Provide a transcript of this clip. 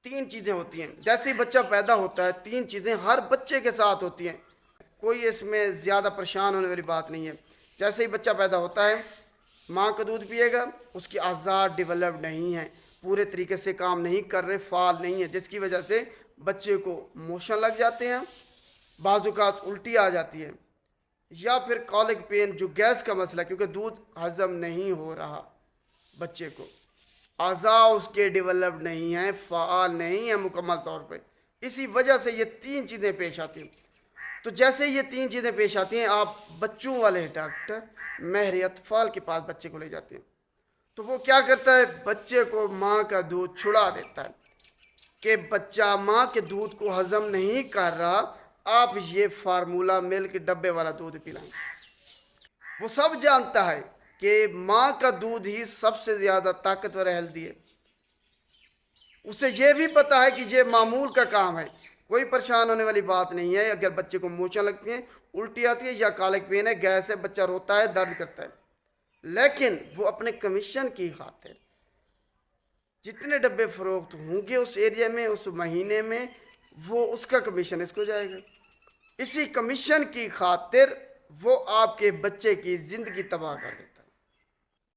تین چیزیں ہوتی ہیں جیسے ہی بچہ پیدا ہوتا ہے، تین چیزیں ہر بچے کے ساتھ ہوتی ہیں، کوئی اس میں زیادہ پریشان ہونے والی بات نہیں ہے۔ جیسے ہی بچہ پیدا ہوتا ہے، ماں کا دودھ پیے گا، اس کی اعضاء ڈیولپ نہیں ہیں، پورے طریقے سے کام نہیں کر رہے، فعال نہیں ہے، جس کی وجہ سے بچے کو موشن لگ جاتے ہیں، بعض اوقات الٹی آ جاتی ہے، یا پھر کالک پین جو گیس کا مسئلہ ہے، کیونکہ دودھ ہضم نہیں ہو رہا بچے کو، اعضاء اس کے ڈیولپ نہیں ہیں، فعال نہیں ہیں مکمل طور پہ، اسی وجہ سے یہ تین چیزیں پیش آتی ہیں۔ تو جیسے یہ تین چیزیں پیش آتی ہیں، آپ بچوں والے ڈاکٹر ماہر اطفال کے پاس بچے کو لے جاتے ہیں، تو وہ کیا کرتا ہے، بچے کو ماں کا دودھ چھڑا دیتا ہے کہ بچہ ماں کے دودھ کو ہضم نہیں کر رہا، آپ یہ فارمولا ملک ڈبے والا دودھ پلائیں۔ وہ سب جانتا ہے کہ ماں کا دودھ ہی سب سے زیادہ طاقتور ہیلدی ہے، اسے یہ بھی پتا ہے کہ یہ معمول کا کام ہے، کوئی پریشان ہونے والی بات نہیں ہے۔ اگر بچے کو موچن لگتی ہیں، الٹی آتی ہے یا کالک پین ہے، گیس ہے، بچہ روتا ہے، درد کرتا ہے، لیکن وہ اپنے کمیشن کی خاطر جتنے ڈبے فروخت ہوں گے اس ایریا میں اس مہینے میں، وہ اس کا کمیشن اس کو جائے گا، اسی کمیشن کی خاطر وہ آپ کے بچے کی زندگی تباہ کر دے۔